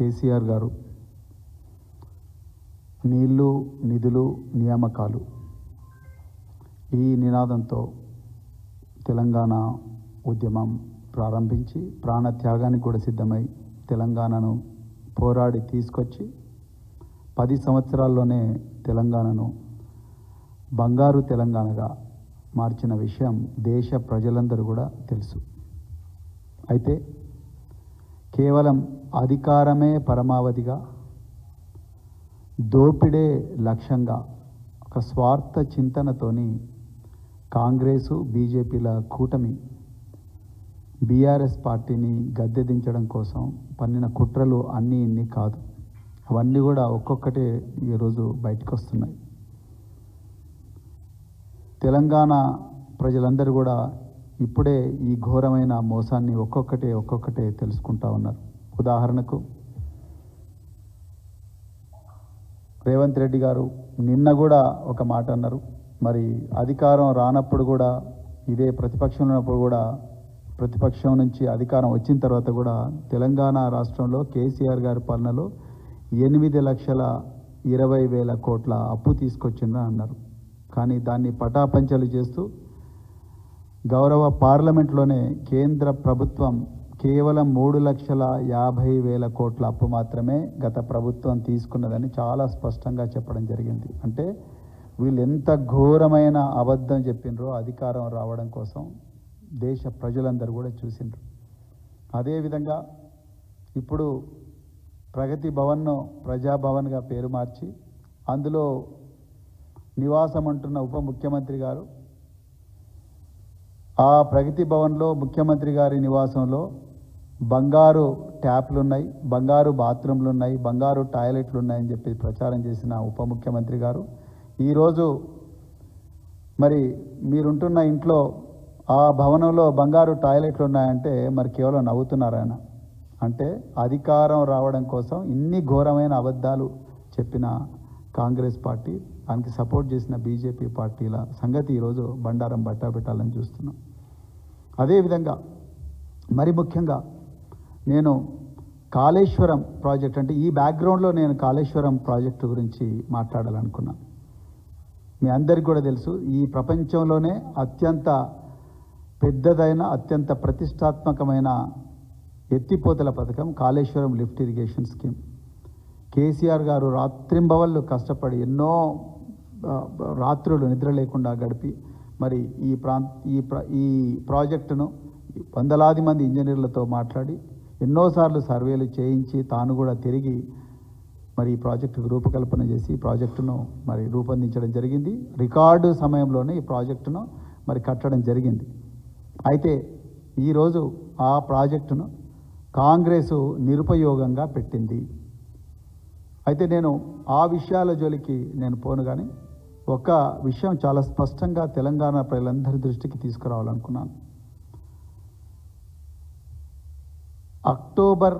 కేసీఆర్ గారు నీళ్లు నిధులు నియామకాలు ఈ నినాదంతో తెలంగాణ ఉద్యమం ప్రారంభించి ప్రాణత్యాగానికి కూడా సిద్ధమై తెలంగాణను పోరాడి తీసుకొచ్చి 10 సంవత్సరాల్లోనే తెలంగాణను బంగారు తెలంగాణగా మార్చిన విషయం దేశ ప్రజలందరూ కూడా తెలుసు. అయితే కేవలం అధికారమే పరమావధిగా దోపిడే లక్ష్యంగా ఒక స్వార్థ చింతనతోని కాంగ్రెసు బీజేపీల కూటమి బీఆర్ఎస్ పార్టీని గద్దె దించడం కోసం పన్నిన కుట్రలు అన్నీ ఇన్ని కాదు. అవన్నీ కూడా ఒక్కొక్కటే ఈరోజు బయటకు వస్తున్నాయి. తెలంగాణ ప్రజలందరూ కూడా ఇప్పుడే ఈ ఘోరమైన మోసాన్ని ఒక్కొక్కటే తెలుసుకుంటా ఉన్నారు. ఉదాహరణకు రేవంత్ రెడ్డి గారు నిన్న కూడా ఒక మాట అన్నారు. మరి అధికారం రానప్పుడు కూడా ఇదే ప్రతిపక్షంలో ఉన్నప్పుడు కూడా ప్రతిపక్షం నుంచి అధికారం వచ్చిన తర్వాత కూడా తెలంగాణ రాష్ట్రంలో కేసీఆర్ గారి పాలనలో 8,20,000 కోట్ల అప్పు తీసుకొచ్చిందని అన్నారు. కానీ దాన్ని పటాపంచలు చేస్తూ గౌరవ పార్లమెంట్లోనే కేంద్ర ప్రభుత్వం కేవలం 3,50,000 కోట్ల అప్పు మాత్రమే గత ప్రభుత్వం తీసుకున్నదని చాలా స్పష్టంగా చెప్పడం జరిగింది. అంటే వీళ్ళు ఎంత ఘోరమైన అబద్ధం చెప్పినరో అధికారం రావడం కోసం దేశ ప్రజలందరూ కూడా చూసిండ్రు. అదేవిధంగా ఇప్పుడు ప్రగతి భవన్ను ప్రజాభవన్గా పేరు మార్చి అందులో నివాసం అంటున్న ఉప ముఖ్యమంత్రి గారు ఆ ప్రగతి భవన్లో ముఖ్యమంత్రి గారి నివాసంలో బంగారు ట్యాప్లు ఉన్నాయి, బంగారు బాత్రూమ్లు ఉన్నాయి, బంగారు టాయిలెట్లు ఉన్నాయని చెప్పి ప్రచారం చేసిన ఉప ముఖ్యమంత్రి గారు ఈరోజు మరి మీరుంటున్న ఇంట్లో ఆ భవనంలో బంగారు టాయిలెట్లు ఉన్నాయంటే మరి కేవలం నవ్వుతున్నారాయన. అంటే అధికారం రావడం కోసం ఇన్ని ఘోరమైన అబద్ధాలు చెప్పిన కాంగ్రెస్ పార్టీ, దానికి సపోర్ట్ చేసిన బీజేపీ పార్టీల సంగతి ఈరోజు బండారం బట్టాబెట్టాలని చూస్తున్నాం. అదేవిధంగా మరి ముఖ్యంగా నేను కాళేశ్వరం ప్రాజెక్ట్ అంటే ఈ బ్యాక్గ్రౌండ్లో నేను కాళేశ్వరం ప్రాజెక్టు గురించి మాట్లాడాలనుకున్నాను. మీ అందరికీ కూడా తెలుసు, ఈ ప్రపంచంలోనే అత్యంత పెద్దదైన అత్యంత ప్రతిష్టాత్మకమైన ఎత్తిపోతల పథకం Kaleshwaram lift irrigation scheme. KCR గారు రాత్రింబవళ్ళు కష్టపడి ఎన్నో రాత్రులు నిద్ర లేకుండా గడిపి మరి ఈ ప్రాజెక్టును వందలాది మంది ఇంజనీర్లతో మాట్లాడి ఎన్నోసార్లు సర్వేలు చేయించి తాను కూడా తిరిగి మరి ఈ ప్రాజెక్టుకు రూపకల్పన చేసి ఈ ప్రాజెక్టును మరి రూపొందించడం జరిగింది. రికార్డు సమయంలోనే ఈ ప్రాజెక్టును మరి కట్టడం జరిగింది. అయితే ఈరోజు ఆ ప్రాజెక్టును కాంగ్రెసు నిరుపయోగంగా పెట్టింది. అయితే నేను ఆ విషయాల జోలికి నేను పోను, కానీ ఒక విషయం చాలా స్పష్టంగా తెలంగాణ ప్రజలందరి దృష్టికి తీసుకురావాలనుకున్నాను. అక్టోబర్